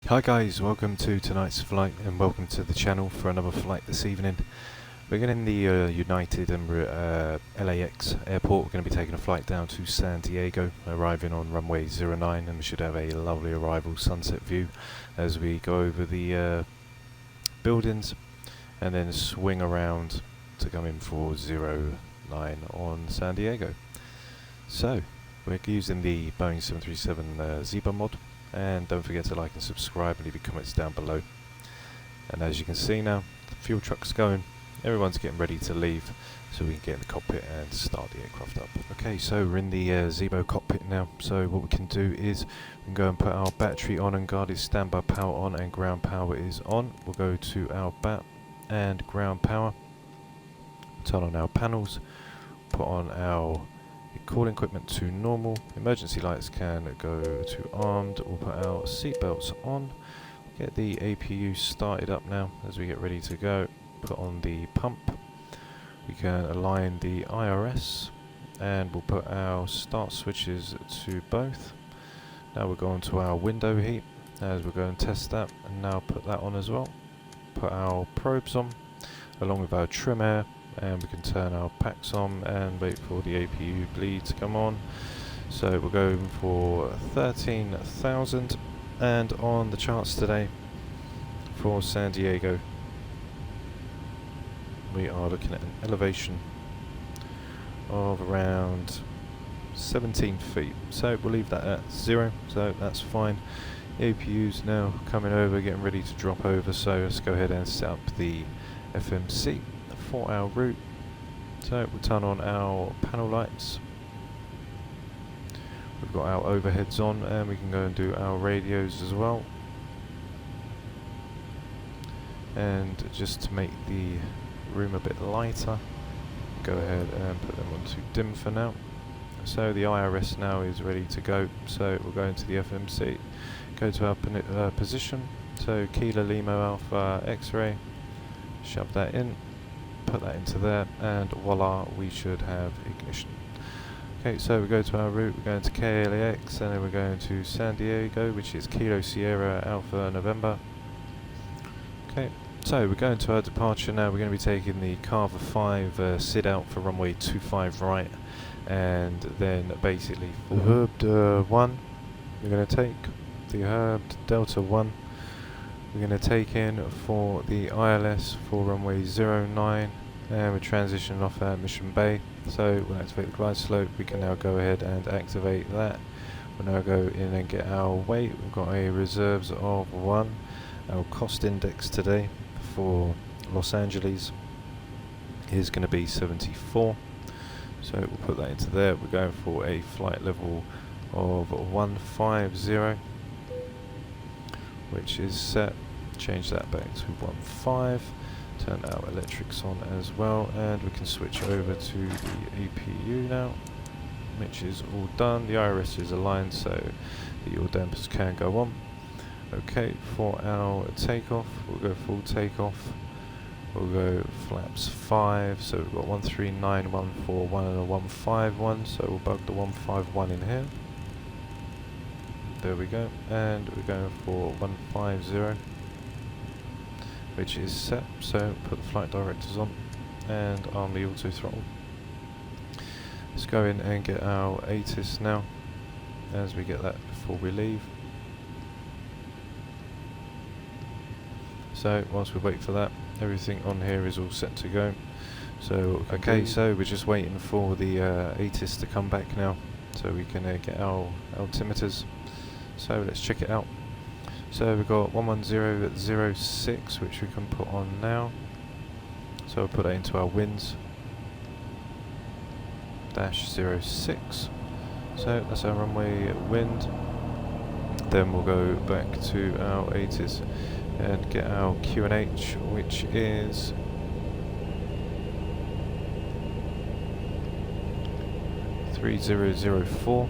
Hi guys, welcome to tonight's flight and welcome to the channel for another flight this evening. We're getting the United and LAX airport. We're going to be taking a flight down to San Diego, arriving on runway 09, and we should have a lovely arrival sunset view as we go over the buildings and then swing around to come in for 09 on San Diego. So, we're using the Boeing 737 ZiboMod. And don't forget to like and subscribe and leave your comments down below. And as you can see now, the fuel truck's going. Everyone's getting ready to leave so we can get in the cockpit and start the aircraft up. Okay, so we're in the Zibo cockpit now. So what we can do is we can go and put our battery on and guarded standby power on, and ground power is on. We'll go to our bat and ground power. Turn on our panels. Put on our calling equipment to normal. Emergency lights can go to armed. We'll put our seatbelts on. Get the APU started up now as we get ready to go. Put on the pump. We can align the IRS and we'll put our start switches to both. Now we'll go on to our window heat as we're going to test that, and now put that on as well. Put our probes on along with our trim air, and we can turn our packs on and wait for the APU bleed to come on. So we're going for 13,000, and on the charts today for San Diego we are looking at an elevation of around 17 feet, so we'll leave that at 0, so that's fine. The APU's now coming over, getting ready to drop over, so let's go ahead and set up the FMC for our route. So we'll turn on our panel lights. We've got our overheads on, and we can go and do our radios as well. And just to make the room a bit lighter, go ahead and put them on to dim for now. So the IRS now is ready to go, so we'll go into the FMC, go to our position, so Kilo Lima Alpha X-ray, shove that in, put that into there, and voila, we should have ignition. Okay, so we go to our route, we're going to KLAX, and then we're going to San Diego, which is Kilo Sierra Alpha November. Okay, so we're going to our departure now. We're going to be taking the Carver 5 SID out for runway 25 right, and then basically for Herb 1, we're going to take the Herb Delta 1. We're going to take in for the ILS for runway 09, and we're transitioning off our Mission Bay. So we'll activate the glide slope. We can now go ahead and activate that. We'll now go in and get our weight. We've got a reserves of 1. Our cost index today for Los Angeles is going to be 74. So we'll put that into there. We're going for a flight level of 150, which is set. Change that back to 15. Turn our electrics on as well, and we can switch over to the APU now, which is all done. The IRS is aligned, so the yaw dampers can go on. Okay, for our takeoff, we'll go full takeoff. We'll go flaps 5, so we've got 139, 141 and a 151, so we'll bug the 151 in here. There we go, and we're going for 150, which is set, so put the flight directors on and arm the auto throttle. Let's go in and get our ATIS now, as we get that before we leave. So whilst we wait for that, everything on here is all set to go. So okay, so we're just waiting for the ATIS to come back now, so we can get our altimeters. So let's check it out. So we've got 110.06, which we can put on now. So we'll put that into our winds. -06. So that's our runway wind. Then we'll go back to our ATIS and get our QNH, which is 3004.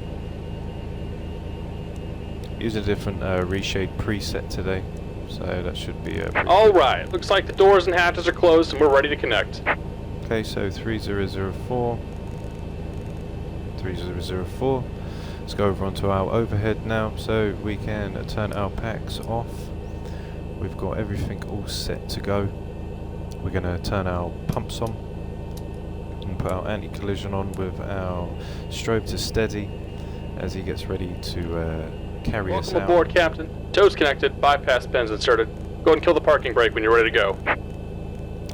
Using a different Reshade preset today, so that should be alright, looks like the doors and hatches are closed and we're ready to connect. Okay, so 3004. Let's go over onto our overhead now so we can turn our packs off. We've got everything all set to go. We're going to turn our pumps on and put our anti-collision on with our strobe to steady as he gets ready to carry us out. Welcome aboard, Captain. Toes connected, bypass pins inserted. Go ahead and kill the parking brake when you're ready to go.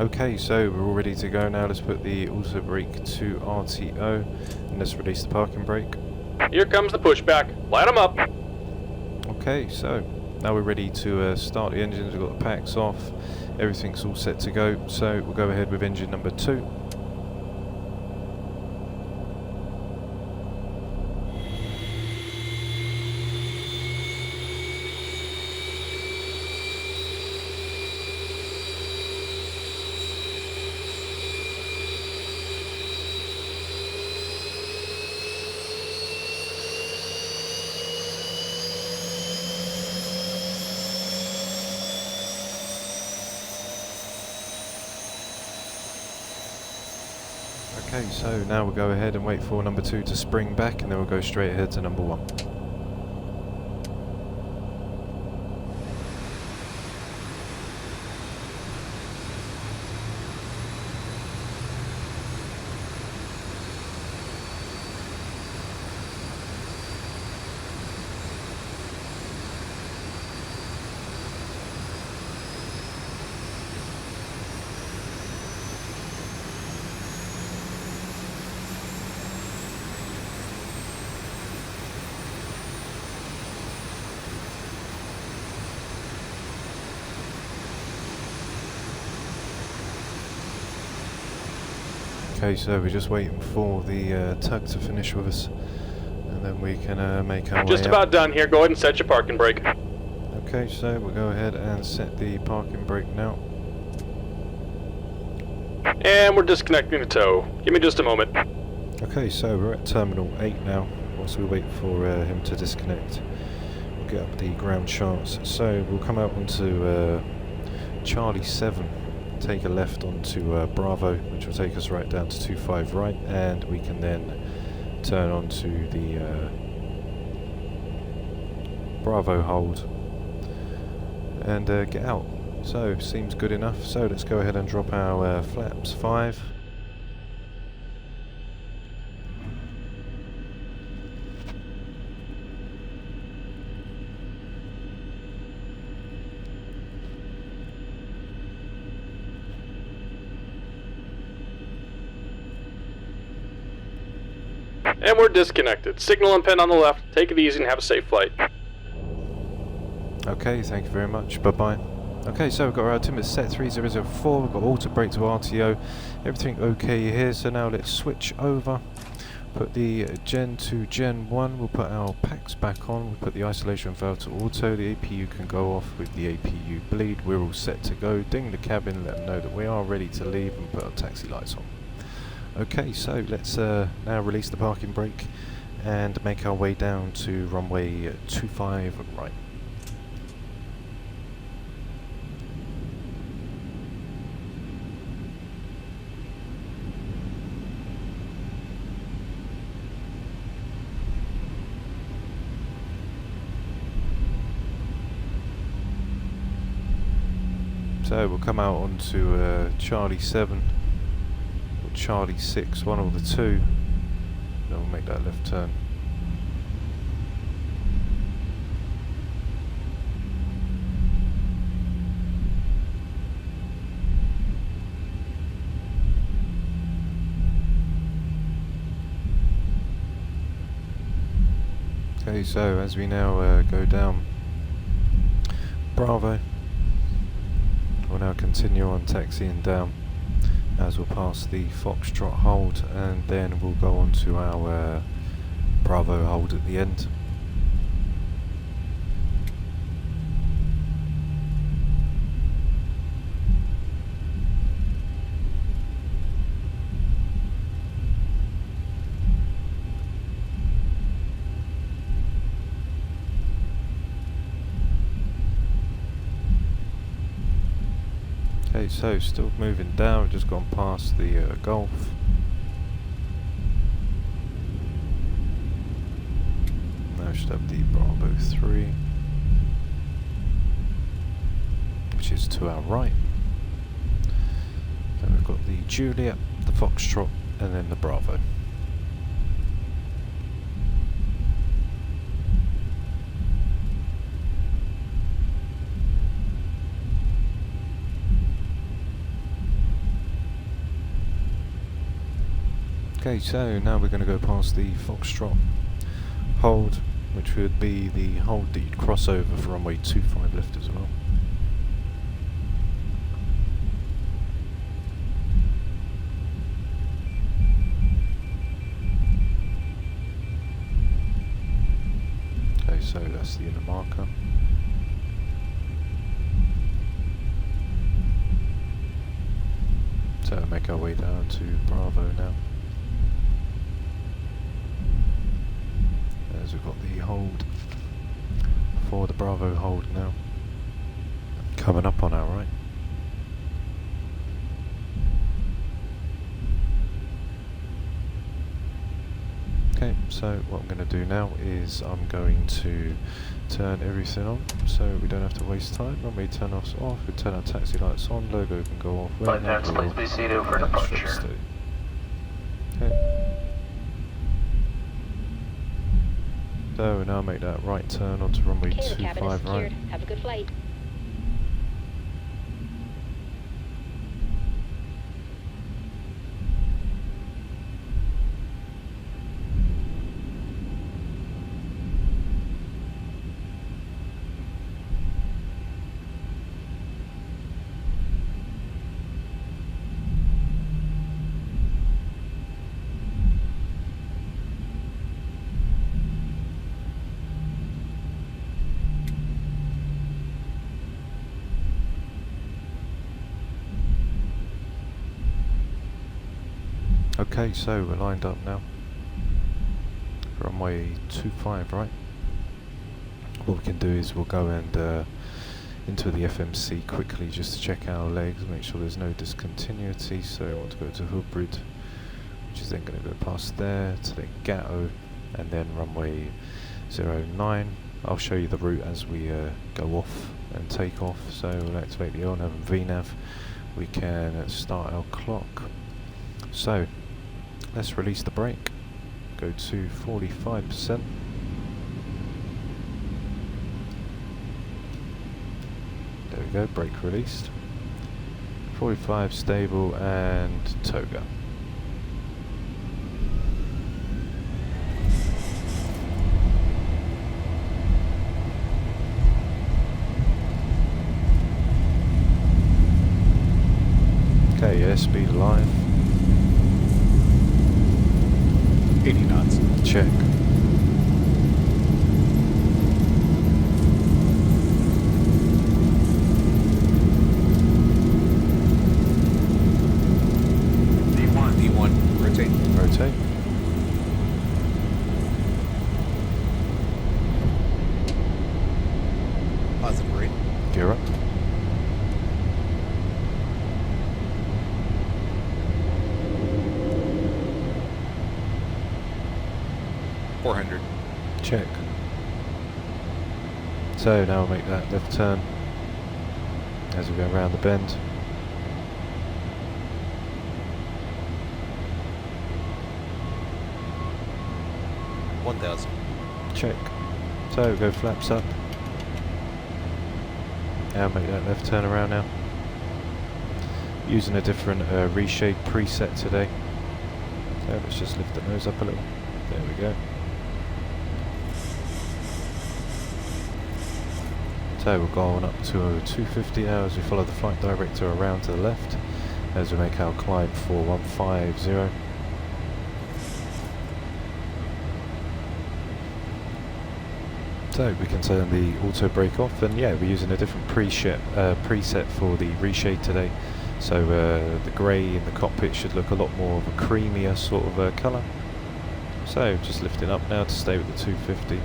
Okay, so we're all ready to go now. Let's put the auto brake to RTO and let's release the parking brake. Here comes the pushback. Light them up. Okay, so now we're ready to start the engines. We've got the packs off. Everything's all set to go. So we'll go ahead with engine number 2. Okay, so now we'll go ahead and wait for number 2 to spring back and then we'll go straight ahead to number 1. Okay, so we're just waiting for the tug to finish with us, and then we can make our way Just about out. done here. Go ahead and set your parking brake. Okay, so we'll go ahead and set the parking brake now. And we're disconnecting the tow. Give me just a moment. Okay, so we're at Terminal 8 now. Whilst we wait for him to disconnect, we'll get up the ground charts. So we'll come out onto Charlie 7. Take a left onto Bravo, which will take us right down to 25 right, and we can then turn onto the Bravo hold and get out. So seems good enough. So let's go ahead and drop our flaps 5. And we're disconnected. Signal and pin on the left. Take it easy and have a safe flight. Okay, thank you very much. Bye-bye. Okay, so we've got our altimeter set 3004. We've got auto brake to RTO. Everything okay here. So now let's switch over. Put the Gen to Gen 1. We'll put our packs back on. We'll put the isolation valve to auto. The APU can go off with the APU bleed. We're all set to go. Ding the cabin, let them know that we are ready to leave, and put our taxi lights on. Okay, so let's now release the parking brake and make our way down to runway 25 right. So we'll come out onto Charlie 7. Charlie 6, one or the 2, then we'll make that left turn. Okay, so as we now go down Bravo, we'll now continue on taxiing down as we'll pass the Foxtrot hold, and then we'll go on to our Bravo hold at the end. Okay, so still moving down, just gone past the Gulf. I should have the Bravo 3, which is to our right. Then we've got the Juliet, the Foxtrot, and then the Bravo. Okay, so now we're going to go past the Foxtrot hold, which would be the hold that you'd cross over for runway 25 left as well. Okay, so that's the inner marker. So make our way down to Bravo now. As we've got the hold for the Bravo hold now, coming up on our right. Okay, so what I'm going to do now is I'm going to turn everything on so we don't have to waste time. Runway turn offs off, we turn our taxi lights on, logo can go off. Flight paths, please be seated for departure. Okay. So we now make that right turn onto runway 25 right. Have a good flight. Okay, so we're lined up now. Runway 25 right. What we can do is we'll go and into the FMC quickly just to check our legs, make sure there's no discontinuity. So I want to go to Hoodbridge, which is then going to go past there to the Gatto and then runway 09. I'll show you the route as we go off and take off. So we'll activate the LNAV and VNAV. We can start our clock. So let's release the brake, go to 45%. There we go, brake released. 45 stable and toga. Okay, airspeed alive. 80 knots. Check. D1. Rotate. Rotate. Positive rate. Gear up. Check. So now we'll make that left turn as we go around the bend. Check. So we'll go flaps up. And make that left turn around now. Using a different Reshade preset today. So let's just lift the nose up a little. There we go. So we'll go on up to 250 now as we follow the flight director around to the left as we make our climb for 150. So we can turn the auto brake off, and yeah, we're using a different preset for the Reshade today. So the grey in the cockpit should look a lot more of a creamier sort of colour. So just lifting up now to stay with the 250.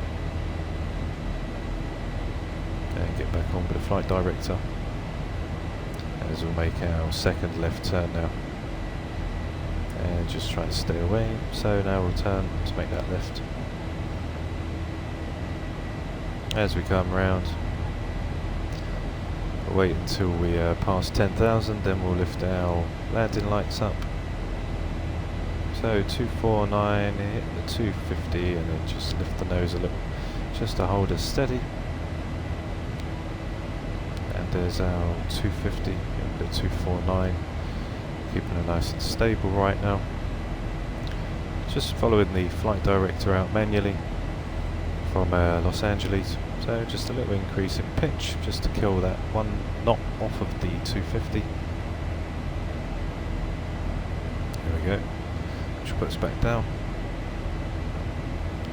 And get back on with the flight director as we'll make our second left turn now. And just try to stay away. So now we'll turn to make that left. As we come round, we'll wait until we pass 10,000, then we'll lift our landing lights up. So 249, hit the 250, and then just lift the nose a little, just to hold us steady. And there's our 250 and the 249, keeping it nice and stable right now. Just following the flight director out manually from Los Angeles. So just a little increase in pitch, just to kill that one knot off of the 250. There we go. Which puts back down.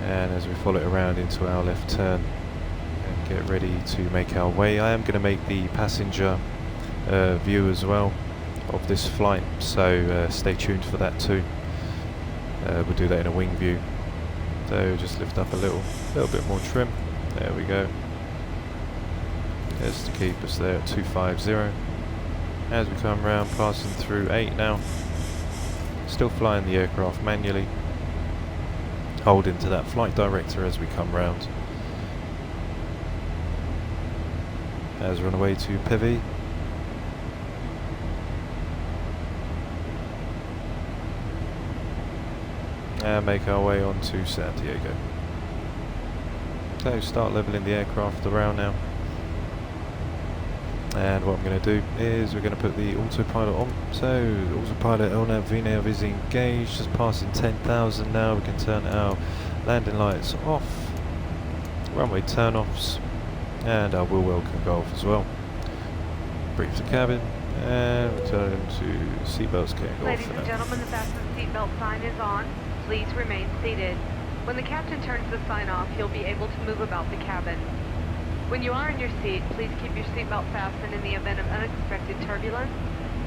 And as we follow it around into our left turn and get ready to make our way, I am going to make the passenger view as well of this flight, so stay tuned for that too. We'll do that in a wing view. So just lift up a little bit more trim. There we go. Just to keep us there at 250. As we come round, passing through 8 now. Still flying the aircraft manually. Holding to that flight director as we come round. As we're on the way to Pevi. And make our way on to San Diego. So start leveling the aircraft around now. And what I'm going to do is we're going to put the autopilot on. So the autopilot on our VNAV is engaged, just passing 10,000 now. We can turn our landing lights off, runway turn-offs, and our wheel well can go off as well. Brief the cabin, and return to seatbelts can go off. Ladies and gentlemen, the fasten seatbelt sign is on. Please remain seated. When the captain turns the sign off, you'll be able to move about the cabin. When you are in your seat, please keep your seatbelt fastened in the event of unexpected turbulence.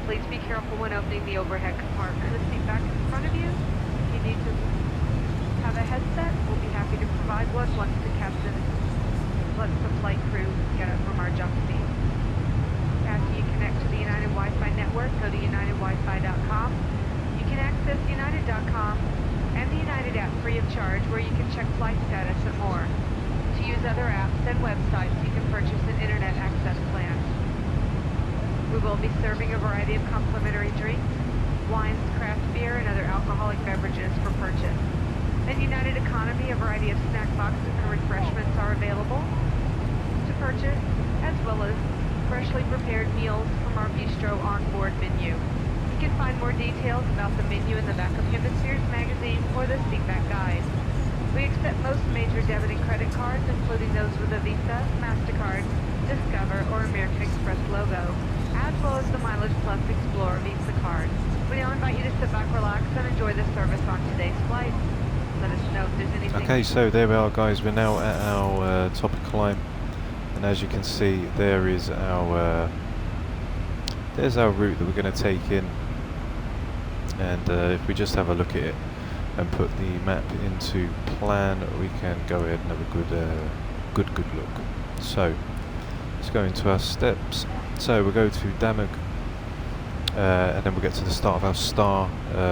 Please be careful when opening the overhead compartment. The seat back in front of you. If you need to have a headset, we'll be happy to provide one once the captain lets the flight crew get up from our jump seat. After you connect to the United Wi-Fi network, go to unitedwifi.com. You can access united.com and the United app free of charge, where you can check flight status and more. To use other apps and websites, you can purchase an internet access plan. We will be serving a variety of complimentary drinks, wines, craft beer, and other alcoholic beverages for purchase. At United Economy, a variety of snack boxes and refreshments are available to purchase, as well as freshly prepared meals from our bistro on-board menu. You can find more details about the menu in the back of Hemispheres magazine or the seatback guide. We accept most major debit and credit cards, including those with a Visa, MasterCard, Discover, or American Express logo, as well as the Mileage Plus Explorer Visa card. We now invite you to sit back, relax, and enjoy the service on today's flight. Let us know if there's anything... Okay, so there we are, guys. We're now at our top of climb, and as you can see, there is our there's our route that we're going to take in. And if we just have a look at it and put the map into plan, we can go ahead and have a good look. So let's go into our steps. So we'll go to Damag, and then we'll get to the start of our star,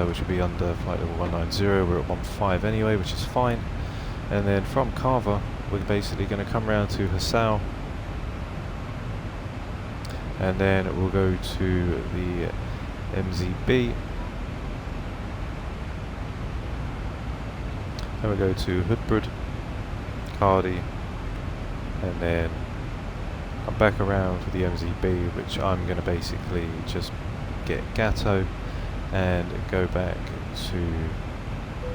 which will be under flight level 190. We're at 15 anyway, which is fine. And then from Carver, we're basically going to come round to Hassau, and then we'll go to the MZB. Then we go to Hoodbrud, Cardi, and then come back around for the MZB, which I'm going to basically just get Gatto and go back to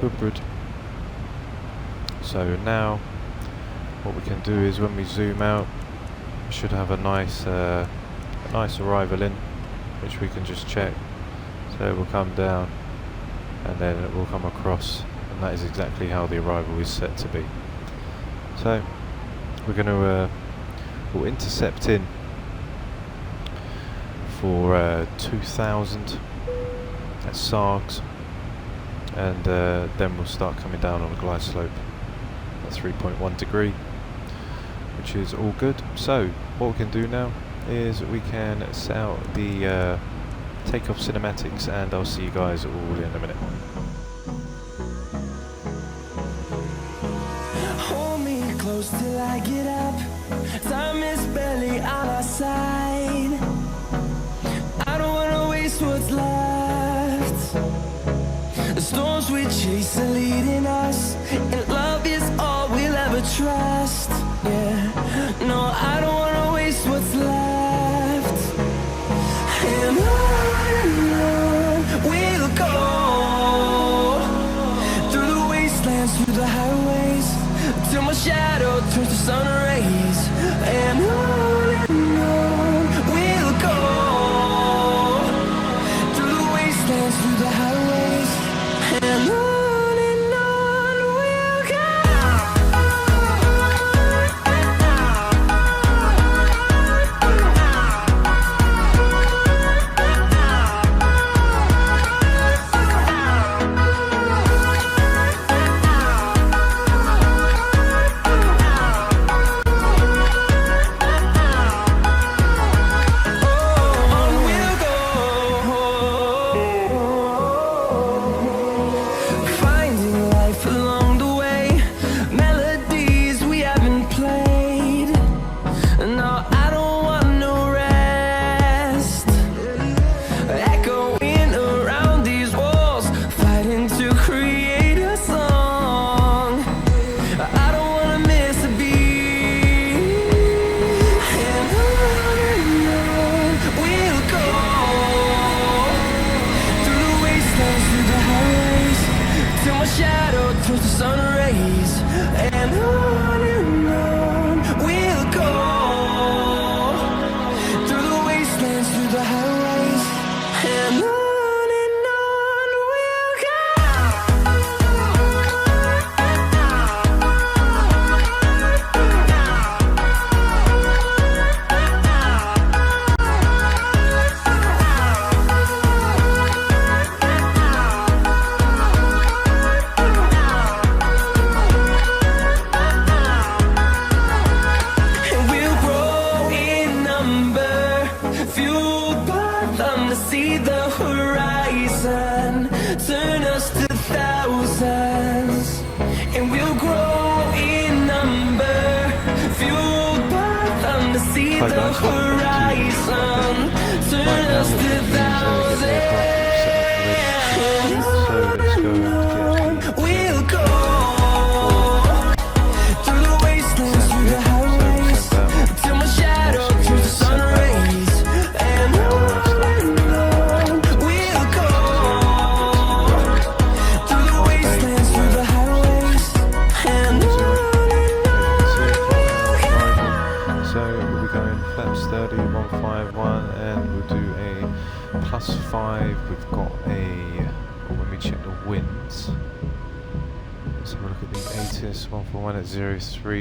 Hoodbrud. So now what we can do is when we zoom out, we should have a nice arrival in, which we can just check. So we'll come down and then it will come across. And that is exactly how the arrival is set to be. So we're going to we'll intercept in for 2000 at Sargs, and then we'll start coming down on a glide slope at 3.1 degree, which is all good. So what we can do now is we can set out the takeoff cinematics, and I'll see you guys all in a minute. Hold me close till I get up, time is barely on our side. I don't wanna waste what's left. The storms we chase are leading us, and love is all we'll ever trust. Yeah, no, I don't wanna waste what's left. And on we'll go, through the wastelands, through the highways, till my shadow turns to sun rays. And on we'll go, through the wastelands, through the highways, and on we'll go.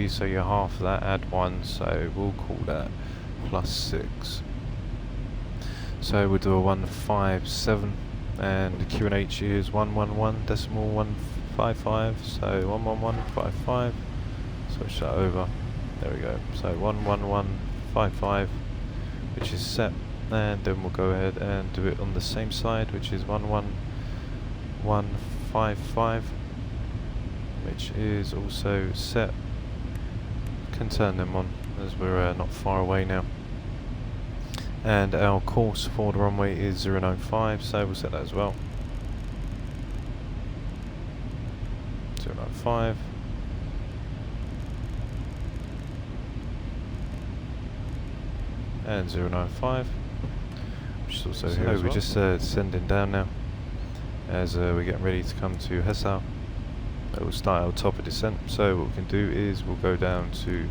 So you're half of that, add 1, so we'll call that +6. So we'll do a 157, and the QNH is 111.155, so 111.55, switch that over, there we go, so 111.55, which is set, and then we'll go ahead and do it on the same side, which is 111.55, which is also set. Can turn them on as we're not far away now, and our course for the runway is 095, so we'll set that as well. 095, and 095, which is also here as well. We're just descending down now as we're getting ready to come to Hessau. We'll start our top of descent, so what we can do is we'll go down to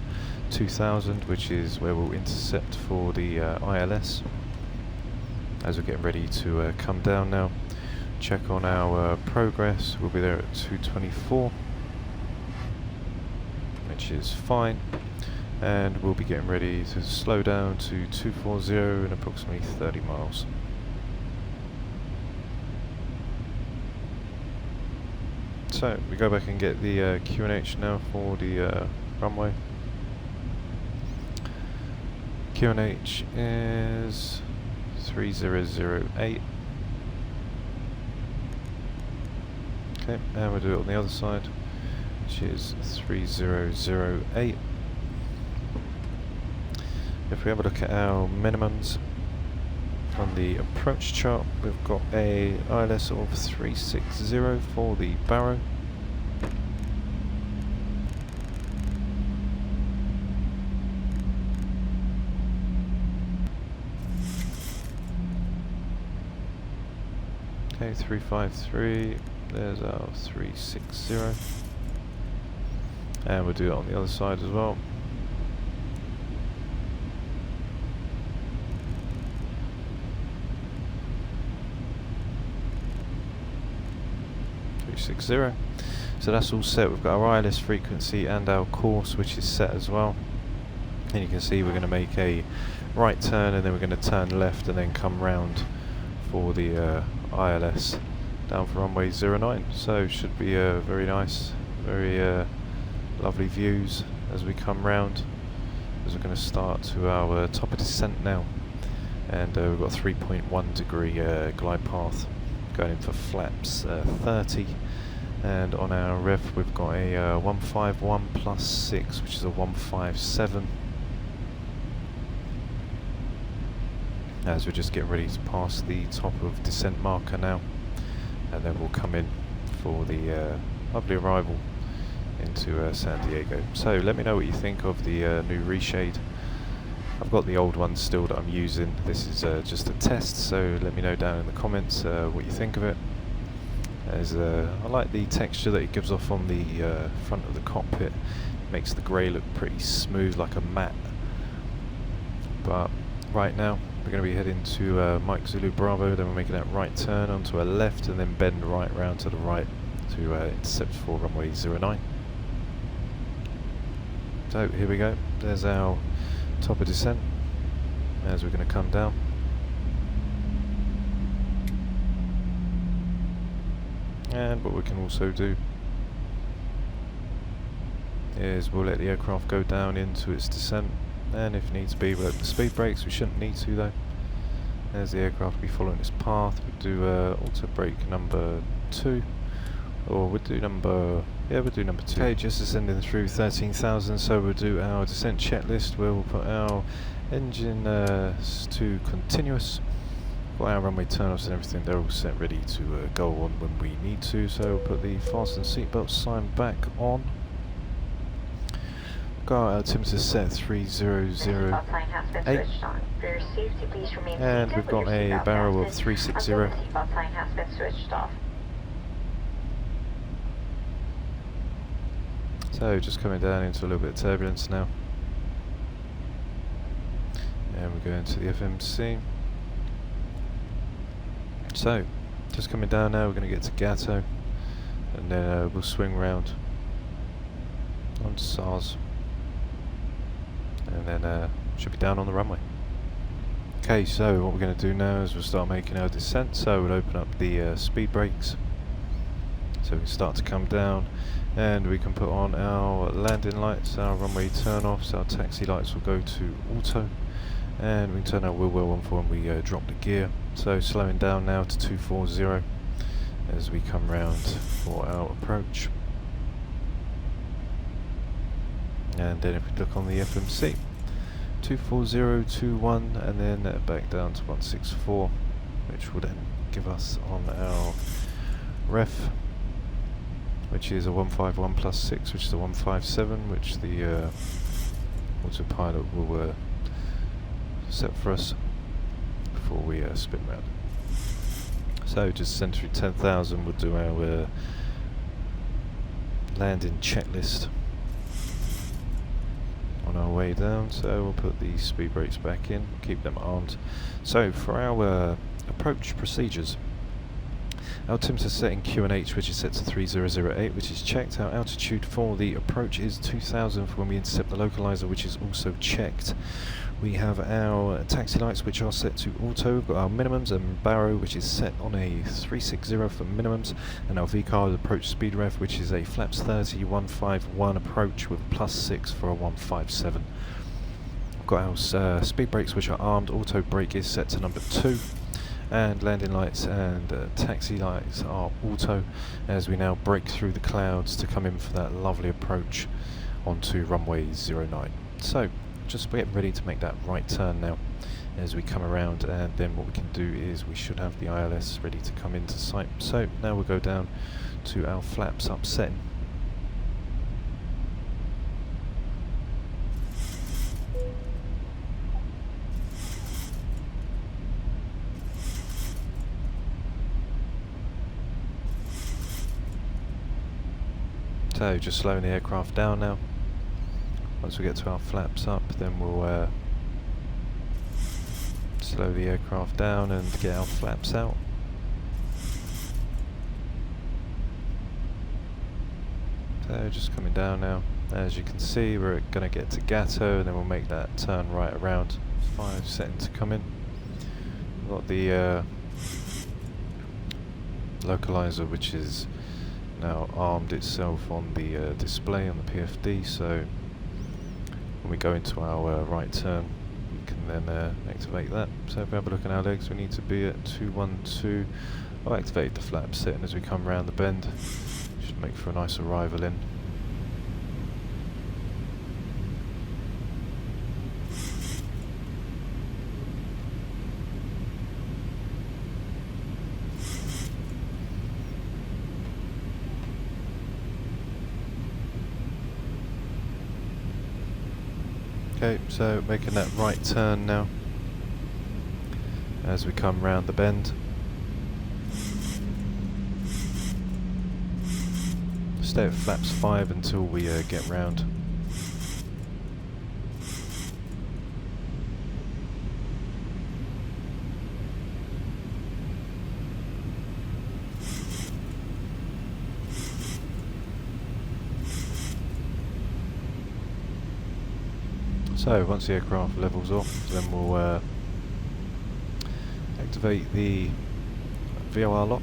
2000, which is where we'll intercept for the ILS, as we're getting ready to come down now. Check on our progress, we'll be there at 224, which is fine, and we'll be getting ready to slow down to 240 in approximately 30 miles. So we go back and get the QNH now for the runway. QNH is 3008. Okay, and we'll do it on the other side, which is 3008. If we have a look at our minimums on the approach chart, we've got a ILS of 360 for the Barrow. Okay, 353, there's our 360. And we'll do it on the other side as well. So that's all set. We've got our ILS frequency and our course, which is set as well. And you can see we're going to make a right turn, and then we're going to turn left and then come round for the ILS down for runway 09. So should be very nice, very lovely views as we come round, as we're going to start to our top of descent now. And we've got a 3.1 degree glide path going in for flaps 30, and on our ref we've got a 151 plus 6, which is a 157, as we're just getting ready to pass the top of descent marker now, and then we'll come in for the lovely arrival into San Diego. So let me know what you think of the new Reshade. I've got the old one still that I'm using. This is just a test, so let me know down in the comments what you think of it. As I like the texture that it gives off on the front of the cockpit. It makes the grey look pretty smooth, like a matte. But right now we're going to be heading to Mike Zulu Bravo, then we're making that right turn onto our left and then bend right round to the right to intercept for runway 09. So here we go, there's our top of descent as we're going to come down. And what we can also do is we'll let the aircraft go down into its descent, and if needs be we'll open the speed brakes. We shouldn't need to though, as the aircraft will be following its path. We'll do auto brake number 2, or we'll do number 2. Okay, just ascending through 13,000, so we'll do our descent checklist. We'll put our engine to continuous. Got our runway turn-offs and everything, they're all set ready to go on when we need to, so we'll put the fasten seatbelt sign back on. Got our altimeter set 3008, and we've got a barrel of 360. So just coming down into a little bit of turbulence now, and we're going to the FMC. So just coming down now, we're going to get to Gatto, and then we'll swing round onto SARS, and then should be down on the runway. Okay, so what we're going to do now is we'll start making our descent. So we'll open up the speed brakes, so we can start to come down, and we can put on our landing lights, our runway turn-offs. Our taxi lights will go to auto, and we can turn our wheel well on for when we drop the gear. So slowing down now to 240 as we come round for our approach. And then if we look on the FMC, 24021, and then back down to 164, which will then give us on our ref, which is a 151 plus 6, which is a 157, which the autopilot will set for us before we spin round. So just send through 10,000, we'll do our landing checklist on our way down. So we'll put the speed brakes back in, keep them armed. So for our approach procedures, our altimeter set in QNH, which is set to 3008, which is checked. Our altitude for the approach is 2000 for when we intercept the localizer, which is also checked. We have our taxi lights, which are set to auto. We've got our minimums and Barrow, which is set on a 360 for minimums, and our VCAR approach speed ref, which is a flaps 30 151 approach with plus 6 for a 157. We've got our speed brakes, which are armed. Auto brake is set to number 2, and landing lights and taxi lights are auto, as we now break through the clouds to come in for that lovely approach onto runway 09. So just getting ready to make that right turn now as we come around, and then what we can do is we should have the ILS ready to come into sight. So now we'll go down to our flaps up setting. So just slowing the aircraft down now. Once we get to our flaps up, then we'll slow the aircraft down and get our flaps out. So just coming down now. As you can see, we're going to get to Gatto, and then we'll make that turn right around. 5 setting to come in. We've got the localizer, which is now armed itself on the display on the PFD, so when we go into our right turn we can then activate that. So if we have a look at our legs, we need to be at 212. I'll activate the flap setting as we come around the bend. Should make for a nice arrival in. Okay, so making that right turn now as we come round the bend. Stay at flaps 5 until we get round. So once the aircraft levels off, then we'll activate the VOR lock,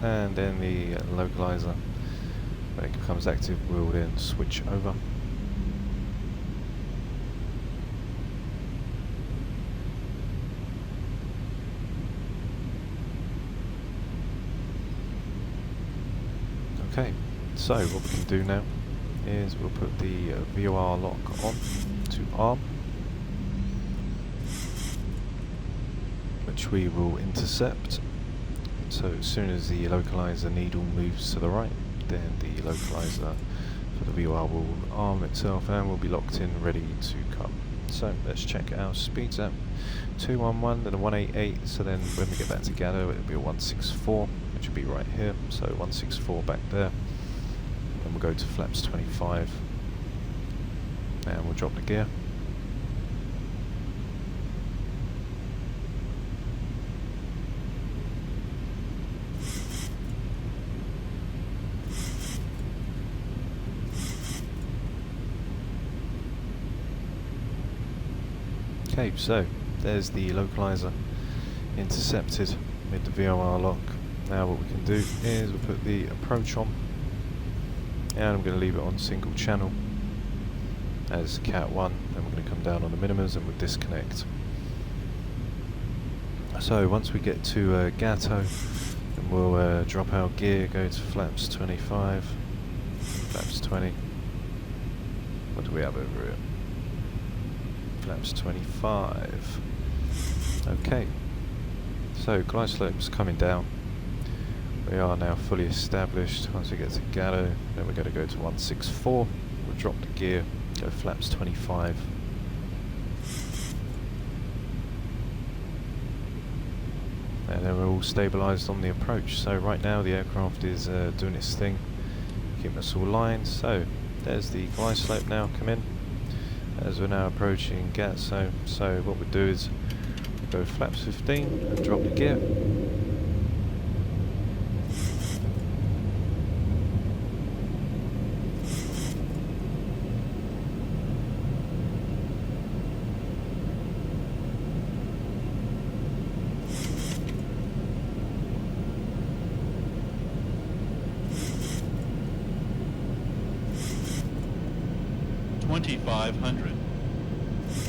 and then the localizer. When it becomes active, we'll then switch over. Okay, so what we can do now is we'll put the VOR lock on to arm, which we will intercept. So as soon as the localizer needle moves to the right, then the localizer for the VOR will arm itself and will be locked in, ready to come. So let's check our speeds at 211, then a 188, so then when we get back to Gatto it'll be a 164, which will be right here, so 164 back there. Then we'll go to flaps 25 and we'll drop the gear. Okay, so there's the localizer intercepted with the VOR lock. Now what we can do is we'll put the approach on, and I'm going to leave it on single channel as Cat 1, and we're going to come down on the minimas and we'll disconnect. So once we get to Gatto, then we'll drop our gear, go to flaps 25, flaps 20. What do we have over here? Flaps 25. Okay, so glide slope's coming down. We are now fully established. Once we get to Gatto, then we're going to go to 164. We'll drop the gear, go flaps 25. And then we're all stabilised on the approach. So right now the aircraft is doing its thing, keeping us all lined. So there's the glide slope now come in as we're now approaching Gatto. So what we do is we go flaps 15 and drop the gear.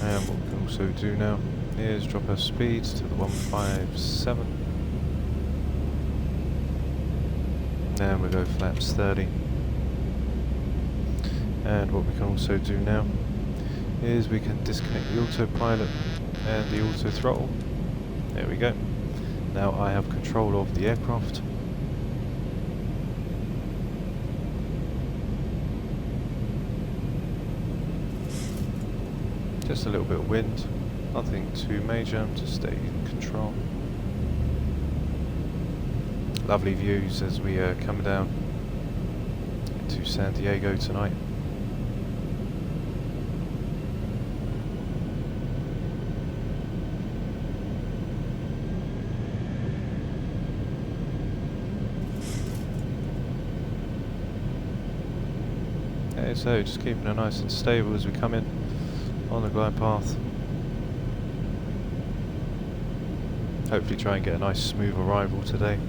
And what we can also do now is drop our speeds to the 157. And we go flaps 30. And what we can also do now is we can disconnect the autopilot and the auto throttle. There we go. Now I have control of the aircraft. Just a little bit of wind, nothing too major, just stay in control. Lovely views as we come down to San Diego tonight. Okay, so just keeping it nice and stable as we come in on the glide path. Hopefully try and get a nice smooth arrival today.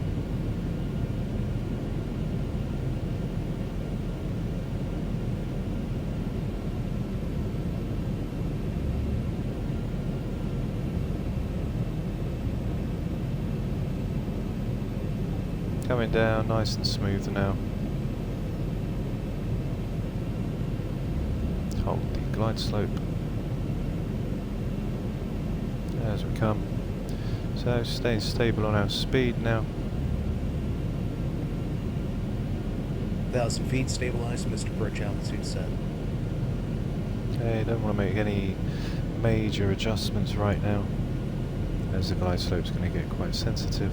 Coming down nice and smooth now. Hold the glide slope as we come. So staying stable on our speed now. 1,000 feet stabilized, Mr. Perch altitude set. Okay, don't want to make any major adjustments right now, as the glide slope's going to get quite sensitive.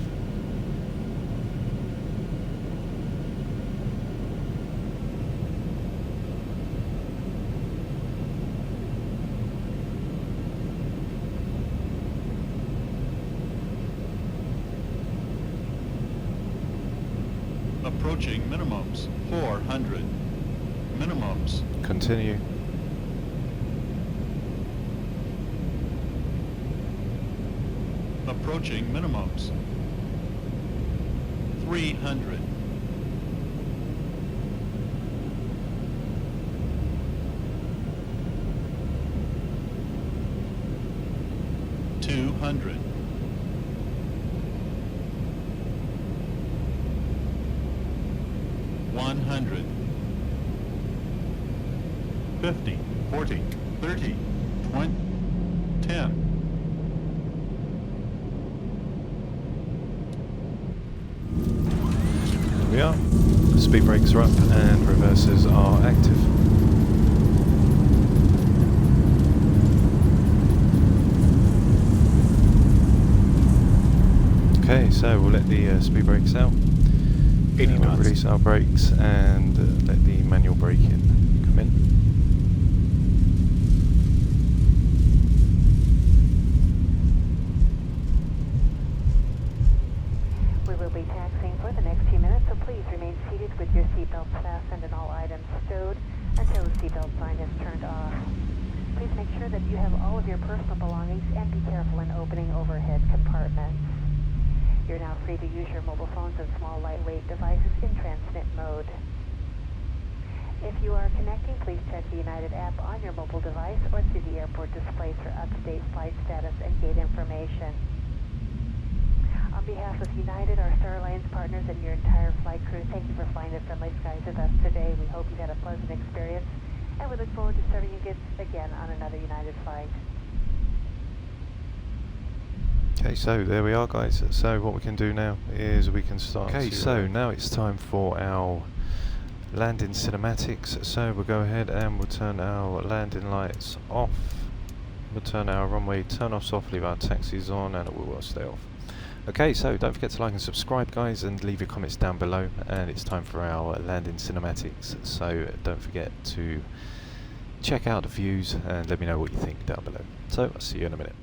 Approaching minimums, 400. Minimums. Continue. Approaching minimums, 300. $200. 100. 50, 40, 30, 20, 10. There we are. Speed brakes are up and reversers are active. Okay, so we'll let the speed brakes out. 80 We'll knots. release our brakes and let the manual braking come in. We will be taxiing for the next few minutes, so please remain seated with your seatbelts fastened and all items stowed until the seatbelt sign is turned off. Please make sure that you have all of your personal belongings and be careful in opening overhead compartments. You're now free to use your mobile phones and small lightweight devices in transmit mode. If you are connecting, please check the United app on your mobile device or through the airport displays for up-to-date flight status and gate information. On behalf of United, our Star Alliance partners, and your entire flight crew, thank you for flying the friendly skies with us today. We hope you've had a pleasant experience, and we look forward to serving you again on another United flight. Okay, so there we are, guys. So what we can do now is we can start. Okay, so now it's time for our landing cinematics. So we'll go ahead and we'll turn our landing lights off. We'll turn our runway turn-offs off, leave our taxis on, and it will stay off. Okay, so don't forget to like and subscribe, guys, and leave your comments down below. And it's time for our landing cinematics. So don't forget to check out the views and let me know what you think down below. So I'll see you in a minute.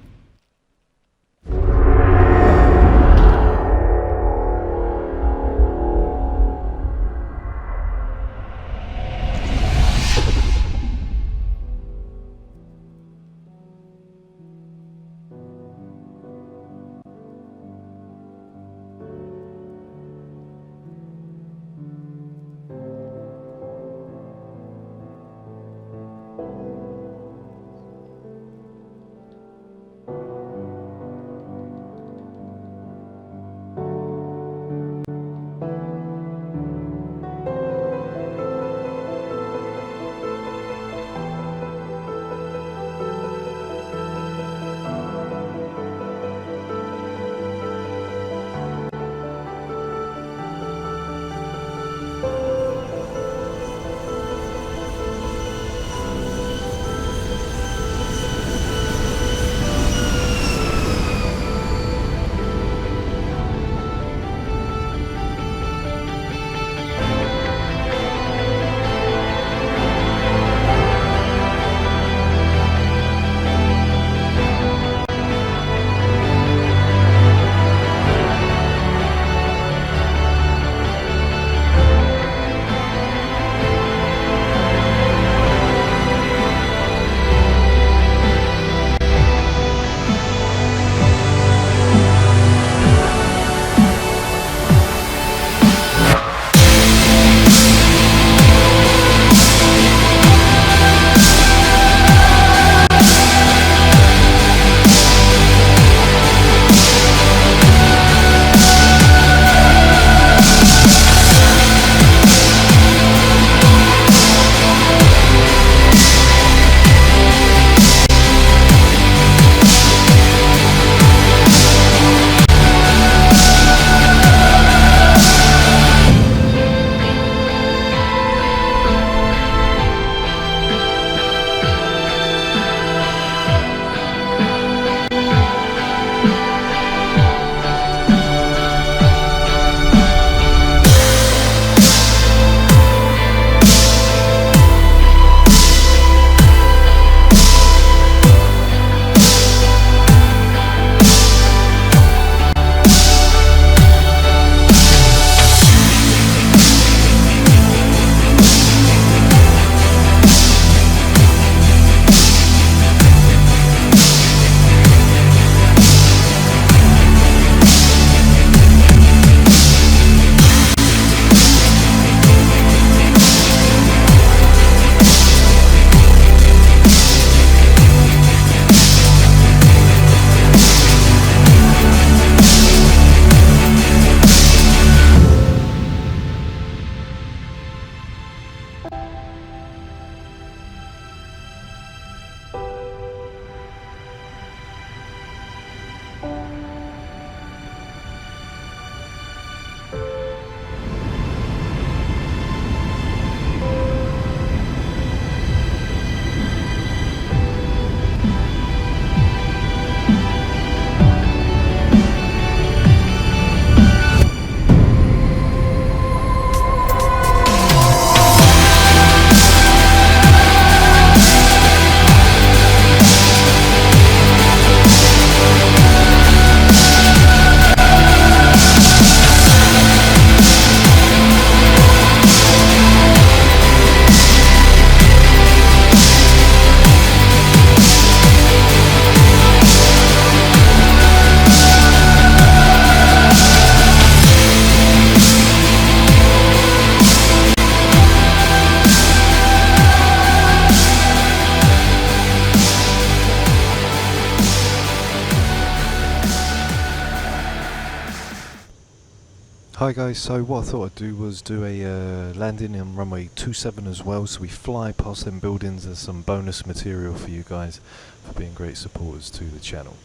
Hi guys, so what I thought I'd do was do a landing on runway 27 as well, so we fly past them buildings as some bonus material for you guys for being great supporters to the channel.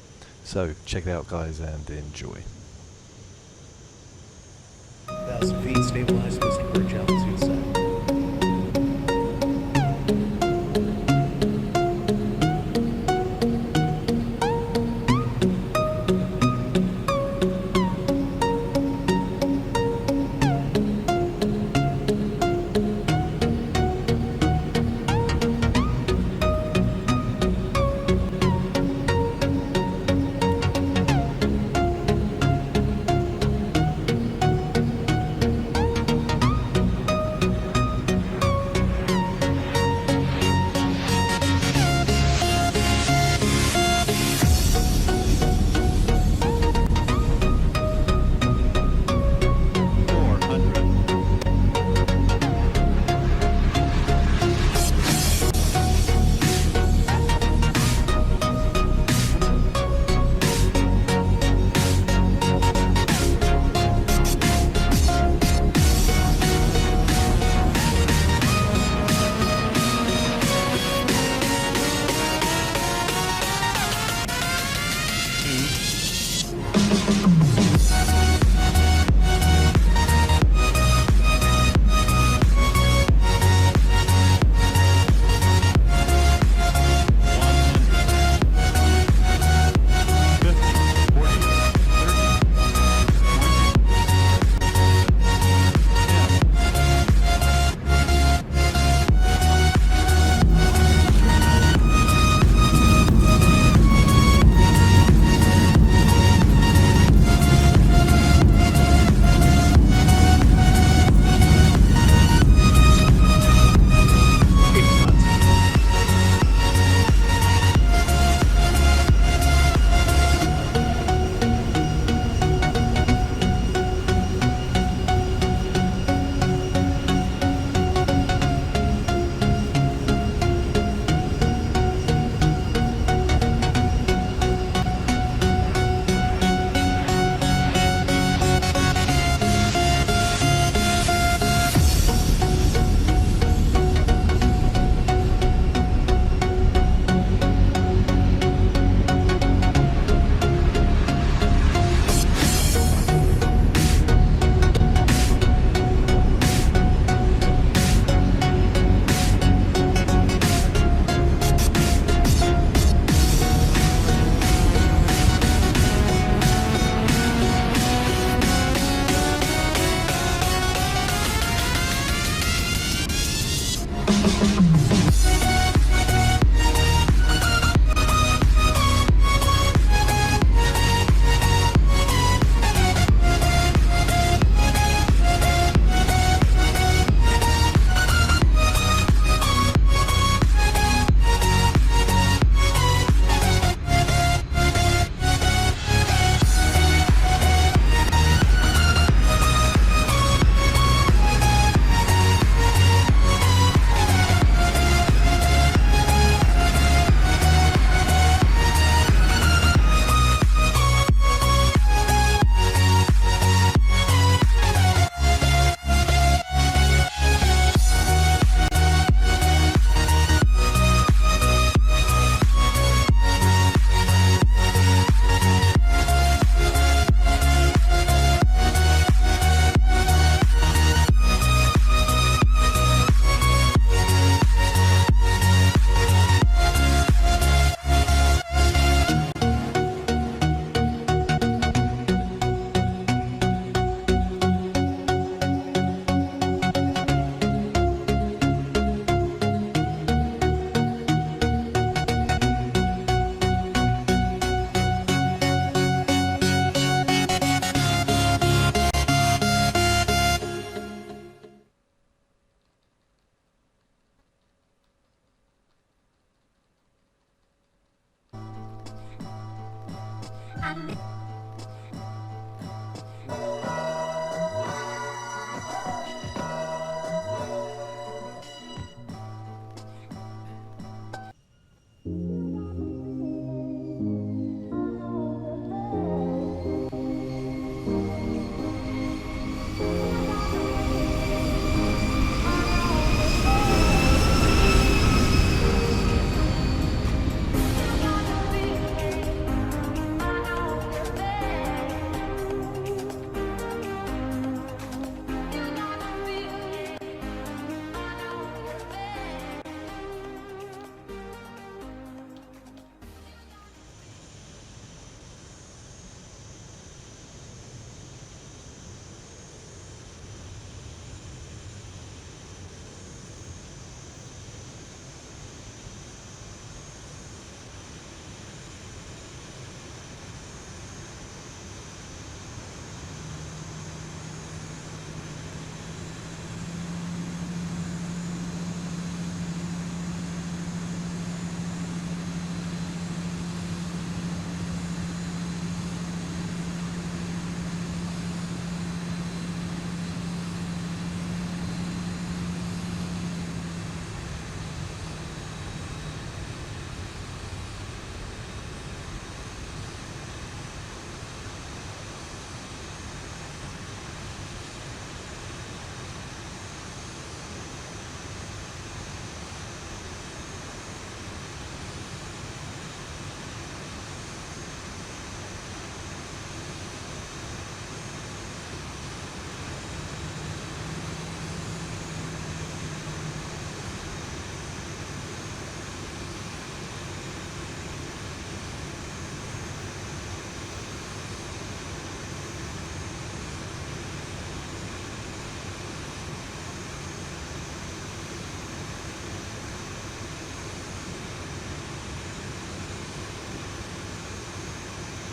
So check it out guys and enjoy. 1,000 feet, stabilize, Mr. Perch, altitude set.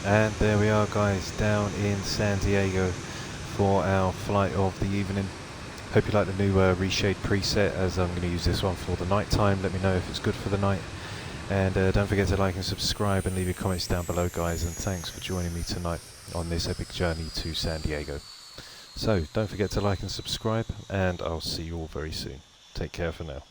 And there we are, guys, down in San Diego for our flight of the evening. Hope you like the new Reshade preset, as I'm going to use this one for the night time. Let me know if it's good for the night. And don't forget to like and subscribe and leave your comments down below, guys. And thanks for joining me tonight on this epic journey to San Diego. So don't forget to like and subscribe, and I'll see you all very soon. Take care for now.